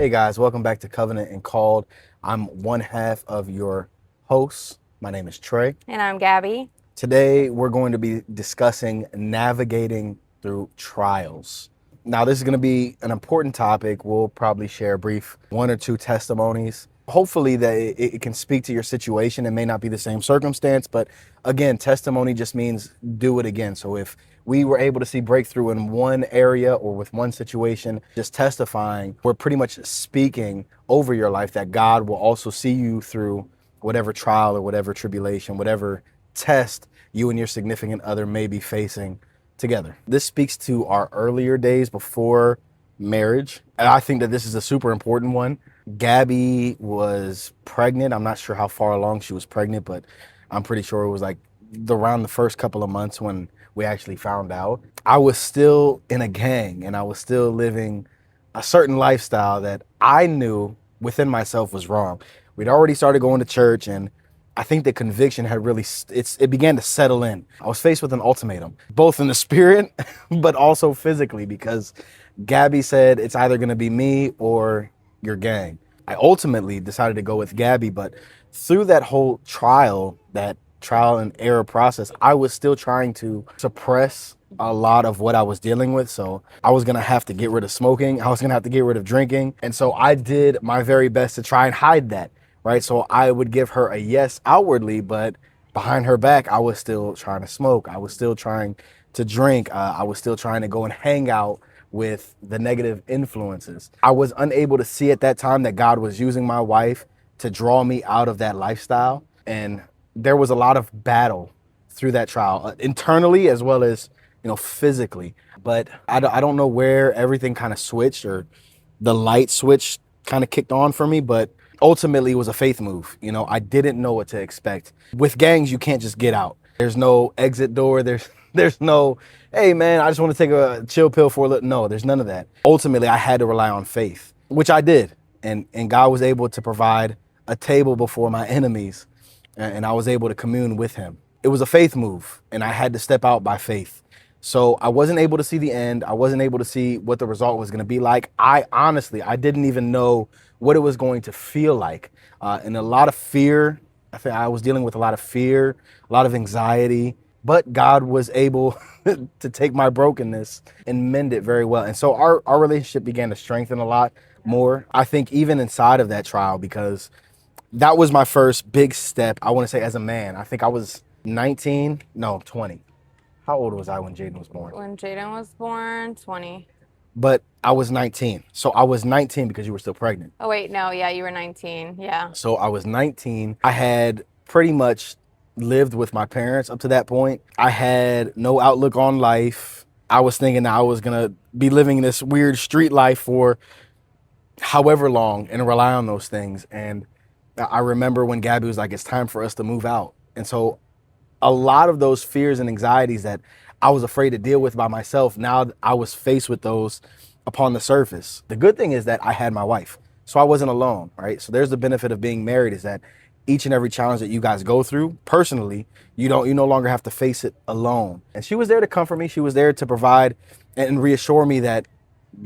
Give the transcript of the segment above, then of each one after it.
Hey guys, welcome back to Covenant and Called. I'm one half of your hosts. My name is Trey. And I'm Gabby. Today we're going to be discussing navigating through trials. Now, this is going to be an important topic. We'll probably share a brief one or two testimonies. Hopefully that it can speak to your situation. It may not be the same circumstance, but again, testimony just means do it again. So if we were able to see breakthrough in one area or with one situation, just testifying, we're pretty much speaking over your life that God will also see you through whatever trial or whatever tribulation, whatever test you and your significant other may be facing together. This speaks to our earlier days before marriage. And I think that this is a super important one. Gabby was pregnant. I'm not sure how far along she was pregnant, but I'm pretty sure it was like around the first couple of months when we actually found out. I was still in a gang and I was still living a certain lifestyle that I knew within myself was wrong. We'd already started going to church, and I think the conviction had really, it began to settle in. I was faced with an ultimatum, both in the spirit, but also physically, because Gabby said it's either going to be me or your gang. I ultimately decided to go with Gabby, but through that whole that trial and error process, I was still trying to suppress a lot of what I was dealing with. So I was going to have to get rid of smoking. I was going to have to get rid of drinking. And so I did my very best to try and hide that. Right. So I would give her a yes outwardly, but behind her back, I was still trying to smoke. I was still trying to drink. I was still trying to go and hang out with the negative influences. I was unable to see at that time that God was using my wife to draw me out of that lifestyle. And there was a lot of battle through that trial, internally as well as, physically. But I don't know where everything kind of switched, or the light switch kind of kicked on for me, but ultimately it was a faith move. I didn't know what to expect. With gangs, you can't just get out. There's no exit door. There's no, hey man, I just want to take a chill pill for a little. No, there's none of that. Ultimately, I had to rely on faith, which I did. And God was able to provide a table before my enemies, and I was able to commune with him. It was a faith move, and I had to step out by faith. So I wasn't able to see the end. I wasn't able to see what the result was going to be like. I didn't even know what it was going to feel like. And a lot of fear. I think I was dealing with a lot of fear, a lot of anxiety, but God was able to take my brokenness and mend it very well. And so our relationship began to strengthen a lot more. I think even inside of that trial, because that was my first big step, I want to say, as a man. I think I was 19, no, 20. How old was I when Jaden was born? When Jaden was born, 20. But I was 19. So I was 19 because you were still pregnant. Oh, wait, no, yeah, you were 19. Yeah. So I was 19. I had pretty much lived with my parents up to that point. I had no outlook on life. I was thinking that I was going to be living this weird street life for however long and rely on those things. And I remember when Gabby was like, it's time for us to move out. And so a lot of those fears and anxieties that I was afraid to deal with by myself, now I was faced with those upon the surface. The good thing is that I had my wife, so I wasn't alone, right? So there's the benefit of being married, is that each and every challenge that you guys go through personally, you no longer have to face it alone. And she was there to comfort me. She was there to provide and reassure me that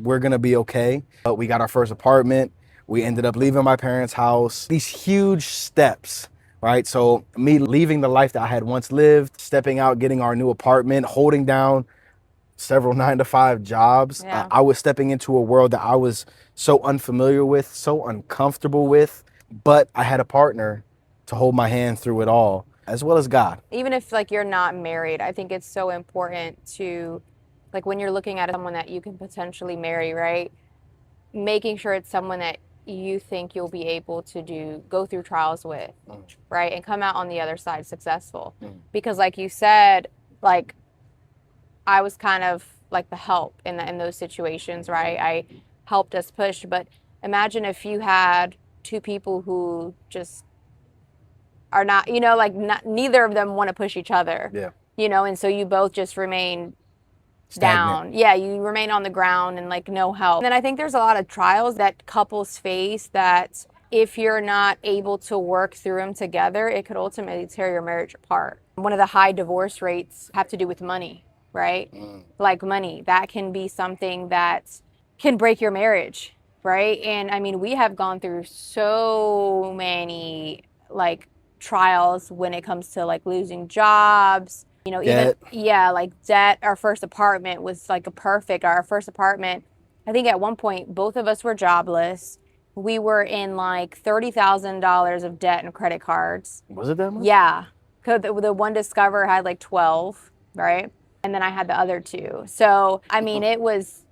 we're gonna be okay. But we got our first apartment. We ended up leaving my parents' house. These huge steps, right? So me leaving the life that I had once lived, stepping out, getting our new apartment, holding down several 9-to-5 jobs. Yeah. I was stepping into a world that I was so unfamiliar with, so uncomfortable with, but I had a partner to hold my hand through it all, as well as God. Even if you're not married, I think it's so important to, when you're looking at someone that you can potentially marry, right? Making sure it's someone that you think you'll be able to go through trials with, right? And come out on the other side successful. Because like you said, I was kind of like the help in those situations, right? I helped us push, but imagine if you had two people who just are not, neither of them want to push each other. Yeah. And so you both just remain Stagnant. down. Yeah, you remain on the ground and no help. And then I think there's a lot of trials that couples face that if you're not able to work through them together, it could ultimately tear your marriage apart. One of the high divorce rates have to do with money, right? Like money, that can be something that can break your marriage, right? And I mean, we have gone through so many like trials when it comes to like losing jobs, you know, even, Debt. yeah, like debt. Our first apartment was like a perfect, our first apartment. I think at one point, both of us were jobless. We were in like $30,000 of debt and credit cards. Was it that much? Yeah. 'Cause the one Discover had like 12, right? And then I had the other two. So, I mean, it was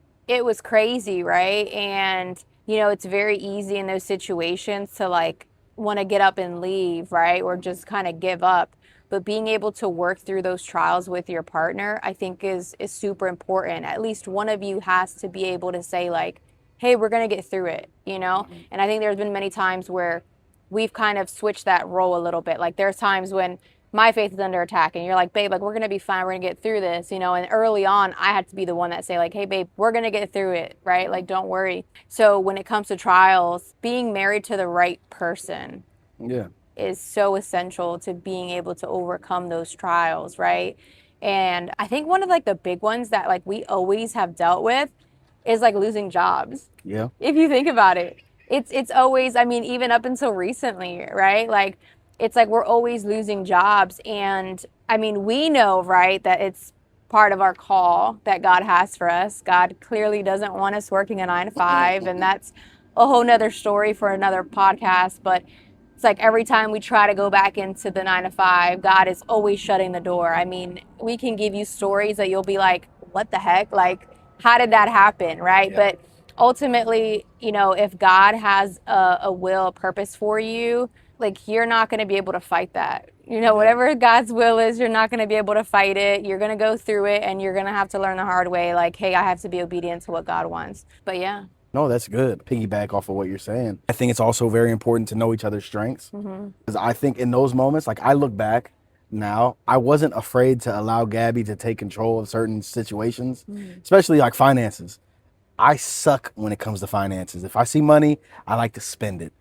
crazy, right? And you know, it's very easy in those situations to like want to get up and leave, right? Or just kind of give up. But being able to work through those trials with your partner, I think is super important. At least one of you has to be able to say like, "Hey, we're going to get through it," you know? And I think there's been many times where we've kind of switched that role a little bit. Like there's times when my faith is under attack and you're like, babe, like we're gonna be fine, we're gonna get through this, you know. And early on I had to be the one that say like, hey babe, we're gonna get through it, right? Like don't worry. So when it comes to trials, being married to the right person Yeah. is so essential to being able to overcome those trials, right? And I think one of like the big ones that like we always have dealt with is like losing jobs. Yeah. If you think about it, it's always, I mean, even up until recently, right? Like it's like we're always losing jobs. And I mean, we know, right, that it's part of our call that God has for us. God clearly doesn't want us working a 9 to 5, and that's a whole nother story for another podcast. But it's like every time we try to go back into the 9 to 5, God is always shutting the door. I mean, we can give you stories that you'll be like, what the heck? Like, how did that happen? Right. Yeah. But ultimately, you know, if God has a will, a purpose for you, like you're not going to be able to fight that. You know, Yeah. whatever God's will is, you're not going to be able to fight it. You're going to go through it and you're going to have to learn the hard way. Like, hey, I have to be obedient to what God wants. But yeah. No, that's good. Piggyback off of what you're saying. I think it's also very important to know each other's strengths. Because I think in those moments, like I look back now, I wasn't afraid to allow Gabby to take control of certain situations, especially like finances. I suck when it comes to finances. If I see money, I like to spend it.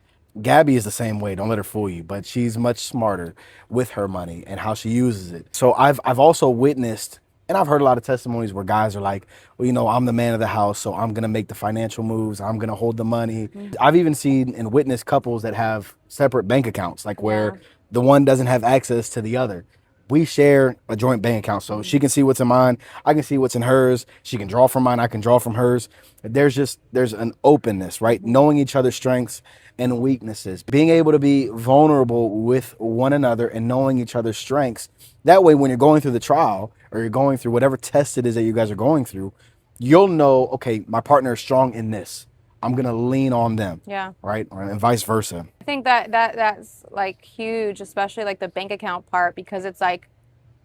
Gabby is the same way. Don't let her fool you, but she's much smarter with her money and how she uses it. So I've also witnessed, and I've heard a lot of testimonies where guys are like, well, you know, I'm the man of the house, so I'm gonna make the financial moves. I'm gonna hold the money. I've even seen and witnessed couples that have separate bank accounts, like where the one doesn't have access to the other. We share a joint bank account, so she can see what's in mine, I can see what's in hers. She can draw from mine, I can draw from hers. There's an openness, right? Knowing each other's strengths and weaknesses, being able to be vulnerable with one another and knowing each other's strengths. That way, when you're going through the trial or you're going through whatever test it is that you guys are going through, you'll know, okay, my partner is strong in this. I'm gonna lean on them. Yeah. Right, and vice versa. I think that's like huge, especially like the bank account part, because it's like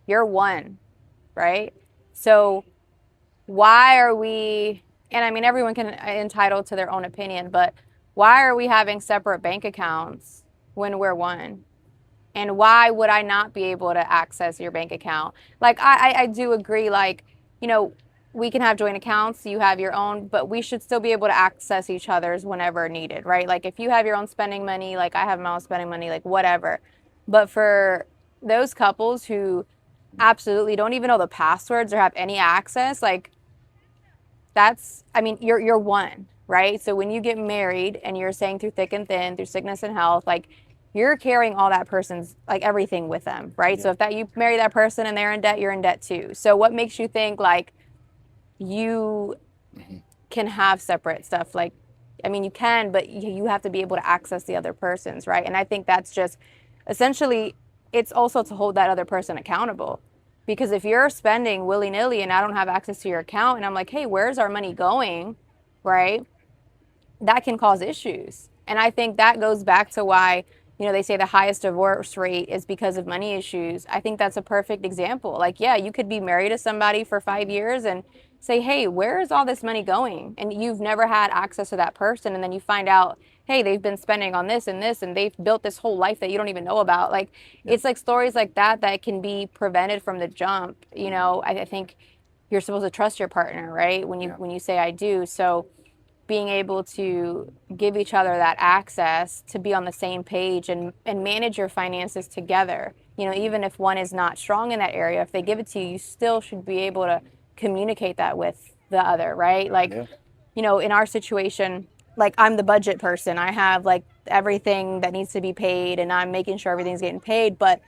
you're one, right? So why are we, and I mean everyone can entitled to their own opinion, but why are we having separate bank accounts when we're one? And why would I not be able to access your bank account? Like I do agree, like, you know, we can have joint accounts, you have your own, but we should still be able to access each other's whenever needed, right? Like if you have your own spending money, like I have my own spending money, like whatever. But for those couples who absolutely don't even know the passwords or have any access, like that's, I mean, you're one, right? So when you get married and you're saying through thick and thin, through sickness and health, like you're carrying all that person's like everything with them, right? Yeah. So if that you marry that person and they're in debt, you're in debt too. So what makes you think like you can have separate stuff? Like, I mean, you can, but you have to be able to access the other person's, right? And I think that's just essentially, it's also to hold that other person accountable. Because if you're spending willy-nilly and I don't have access to your account and I'm like, hey, where's our money going, right? That can cause issues. And I think that goes back to why, you know, they say the highest divorce rate is because of money issues. I think that's a perfect example. Like, yeah, you could be married to somebody for 5 years and say, hey, where is all this money going? And you've never had access to that person. And then you find out, hey, they've been spending on this and this, and they've built this whole life that you don't even know about. Like, it's like stories like that that can be prevented from the jump. You know, I think you're supposed to trust your partner, right? When you say I do. So being able to give each other that access to be on the same page and manage your finances together. You know, even if one is not strong in that area, if they give it to you, you still should be able to communicate that with the other, right? Like, you know, in our situation, like I'm the budget person. I have like everything that needs to be paid and I'm making sure everything's getting paid. But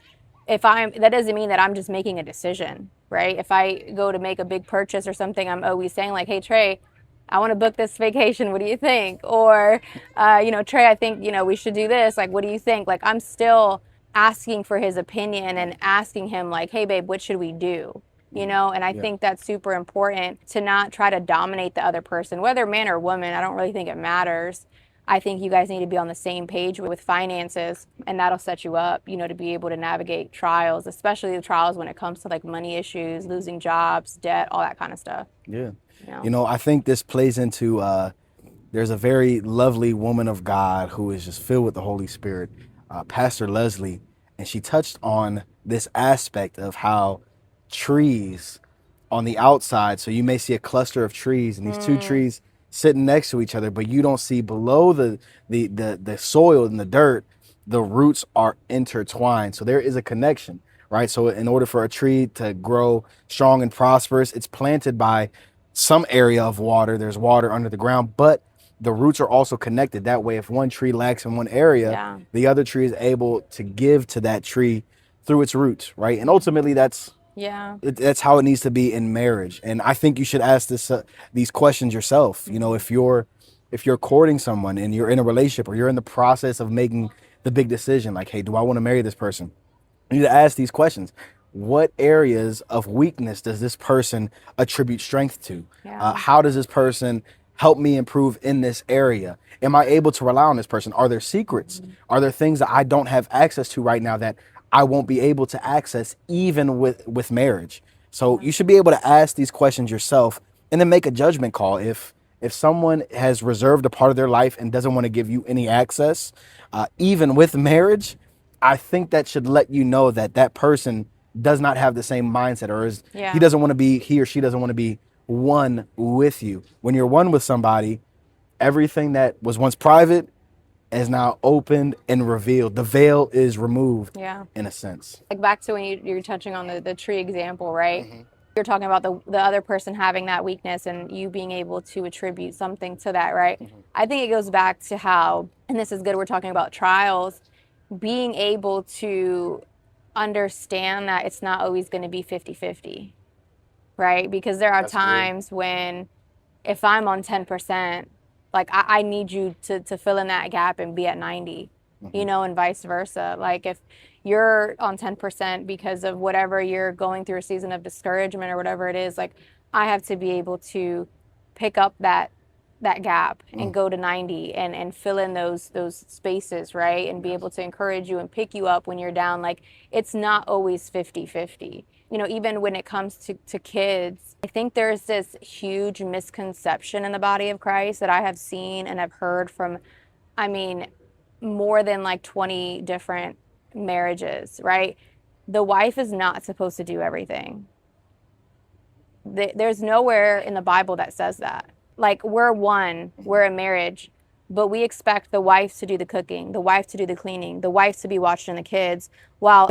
that doesn't mean that I'm just making a decision, right? If I go to make a big purchase or something, I'm always saying like, hey, Trey, I want to book this vacation. What do you think? Or, Trey, I think, we should do this. Like, what do you think? Like, I'm still asking for his opinion and asking him like, hey, babe, what should we do? And I think that's super important to not try to dominate the other person, whether man or woman. I don't really think it matters. I think you guys need to be on the same page with finances, and that'll set you up, to be able to navigate trials, especially the trials when it comes to like money issues, losing jobs, debt, all that kind of stuff. Yeah. I think this plays into, there's a very lovely woman of God who is just filled with the Holy Spirit, Pastor Leslie, and she touched on this aspect of how trees on the outside, so you may see a cluster of trees and these two trees sitting next to each other, but you don't see below the soil and the dirt, the roots are intertwined. So there is a connection, right? So in order for a tree to grow strong and prosperous, it's planted by some area of water. There's water under the ground, but the roots are also connected. That way, if one tree lacks in one area, the other tree is able to give to that tree through its roots, right? And ultimately, that's how it needs to be in marriage. And I think you should ask these questions yourself. If you're courting someone and you're in a relationship or you're in the process of making the big decision, like, hey, do I want to marry this person? You need to ask these questions. What areas of weakness does this person attribute strength to? How does this person help me improve in this area? Am I able to rely on this person? Are there secrets? Are there things that I don't have access to right now that I won't be able to access even with marriage? So you should be able to ask these questions yourself and then make a judgment call. If someone has reserved a part of their life and doesn't want to give you any access, even with marriage, I think that should let you know that that person does not have the same mindset, or he or she doesn't want to be one with you. When you're one with somebody, everything that was once private is now opened and revealed. The veil is removed, in a sense. Like back to when you're touching on the tree example, right? You're talking about the other person having that weakness and you being able to attribute something to that, right? I think it goes back to how, and this is good, we're talking about trials, being able to understand that it's not always going to be 50-50, right? Because there are times when if I'm on 10%, like I need you to fill in that gap and be at 90, and vice versa. Like if you're on 10% because of whatever you're going through, a season of discouragement or whatever it is, like I have to be able to pick up that gap and go to 90 and fill in those spaces, right? And be able to encourage you and pick you up when you're down. Like it's not always 50-50. Even when it comes to kids, I think there's this huge misconception in the body of Christ that I have seen and have heard from, more than like 20 different marriages, right? The wife is not supposed to do everything. There's nowhere in the Bible that says that. Like we're a marriage, but we expect the wife to do the cooking, the wife to do the cleaning, the wife to be watching the kids, while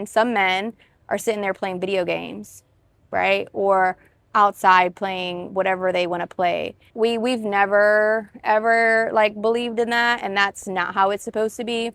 some men are sitting there playing video games, right? Or outside playing whatever they want to play. We've never ever like believed in that, and that's not how it's supposed to be.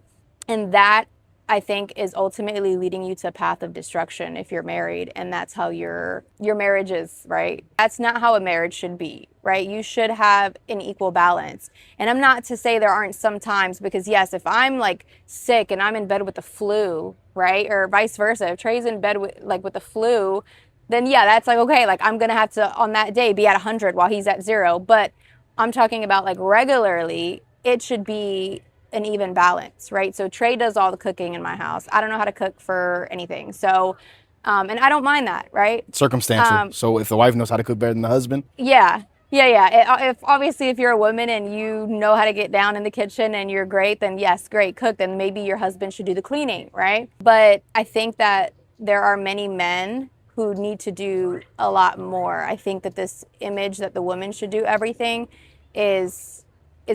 And that, I think, is ultimately leading you to a path of destruction if you're married, and that's how your marriage is, right? That's not how a marriage should be, right? You should have an equal balance. And I'm not to say there aren't some times, because yes, if I'm like sick and I'm in bed with the flu, right? Or vice versa, if Trey's in bed with the flu, then yeah, that's like, okay, like I'm gonna have to on that day be at 100 while he's at 0. But I'm talking about like regularly, it should be an even balance, right? So Trey does all the cooking in my house. I don't know how to cook for anything. So, and I don't mind that, right? Circumstantial. So if the wife knows how to cook better than the husband? Yeah. If you're a woman and you know how to get down in the kitchen and you're great, then yes, great, cook. Then maybe your husband should do the cleaning, right? But I think that there are many men who need to do a lot more. I think that this image that the woman should do everything is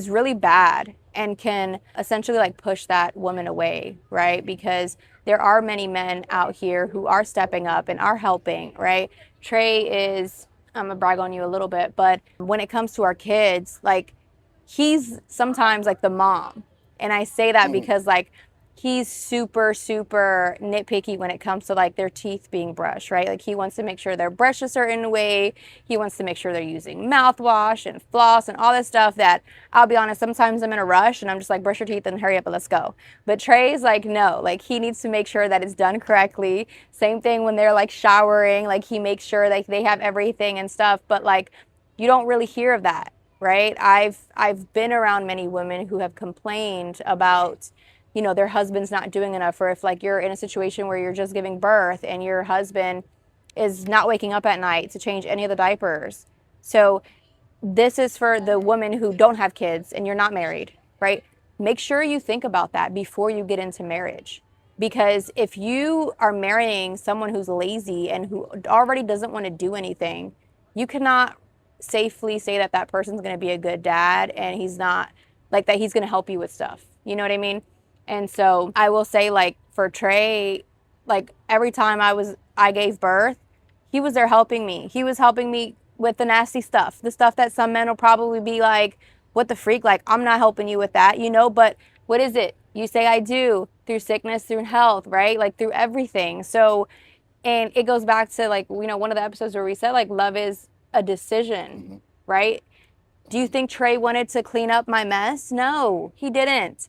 really bad and can essentially like push that woman away, right? Because there are many men out here who are stepping up and are helping, right? Trey is, I'm gonna brag on you a little bit, but when it comes to our kids, like he's sometimes like the mom. And I say that because like he's super, super nitpicky when it comes to like their teeth being brushed, right? Like he wants to make sure they're brushed a certain way. He wants to make sure they're using mouthwash and floss and all this stuff that I'll be honest, sometimes I'm in a rush and I'm just like, brush your teeth and hurry up and let's go. But Trey's like, no, like he needs to make sure that it's done correctly. Same thing when they're like showering, like he makes sure like they have everything and stuff. But like you don't really hear of that, right? I've been around many women who have complained about, you know, their husband's not doing enough, or if like you're in a situation where you're just giving birth and your husband is not waking up at night to change any of the diapers. So this is for the women who don't have kids and you're not married, right? Make sure you think about that before you get into marriage. Because if you are marrying someone who's lazy and who already doesn't want to do anything, you cannot safely say that that person's going to be a good dad and he's not like that he's going to help you with stuff. You know what I mean? And so I will say like for Trey, like every time I gave birth, he was there helping me. He was helping me with the nasty stuff, the stuff that some men will probably be like, what the freak? Like, I'm not helping you with that, you know? But what is it? You say I do through sickness, through health, right? Like through everything. So, and it goes back to like, you know, one of the episodes where we said like love is a decision, right? Do you think Trey wanted to clean up my mess? No, he didn't.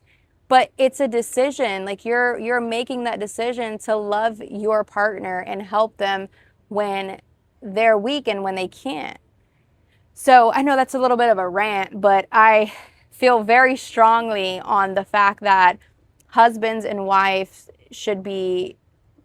But it's a decision. Like you're making that decision to love your partner and help them when they're weak and when they can't. So I know that's a little bit of a rant, but I feel very strongly on the fact that husbands and wives should be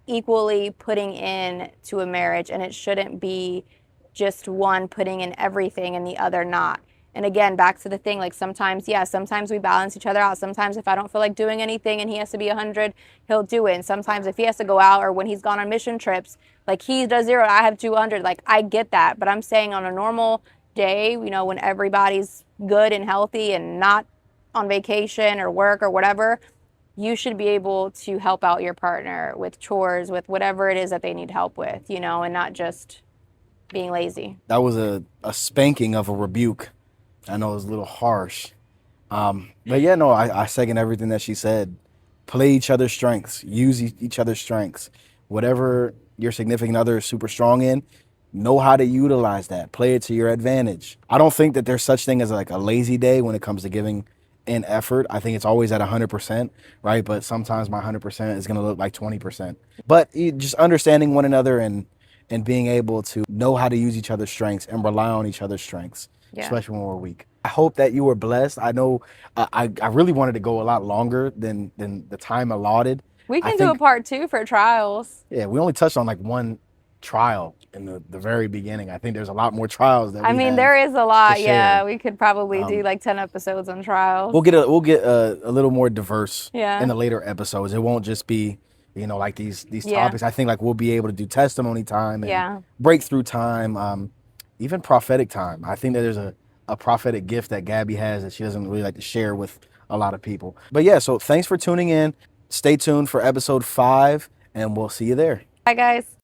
equally putting in to a marriage, and it shouldn't be just one putting in everything and the other not. And again, back to the thing, like sometimes, yeah, sometimes we balance each other out. Sometimes if I don't feel like doing anything and he has to be 100, he'll do it. And sometimes if he has to go out or when he's gone on mission trips, like he does 0, I have 200. Like I get that. But I'm saying on a normal day, you know, when everybody's good and healthy and not on vacation or work or whatever, you should be able to help out your partner with chores, with whatever it is that they need help with, you know, and not just being lazy. That was a spanking of a rebuke. I know it was a little harsh. But yeah, no, I second everything that she said. Play each other's strengths. Use each other's strengths. Whatever your significant other is super strong in, know how to utilize that. Play it to your advantage. I don't think that there's such thing as like a lazy day when it comes to giving in effort. I think it's always at 100%, right? But sometimes my 100% is going to look like 20%. But just understanding one another and being able to know how to use each other's strengths and rely on each other's strengths, especially when we're weak. I hope that you were blessed. I know I really wanted to go a lot longer than the time allotted. We can do a part 2 for trials. Yeah, we only touched on like one trial in the very beginning. I think there's a lot more trials that I mean, there is a lot. Yeah, we could probably do like 10 episodes on trials. We'll get a little more diverse in the later episodes. It won't just be, you know, like these topics. I think like we'll be able to do testimony time and breakthrough time, even prophetic time. I think that there's a prophetic gift that Gabby has that she doesn't really like to share with a lot of people. But yeah, so thanks for tuning in. Stay tuned for episode 5 and we'll see you there. Bye guys.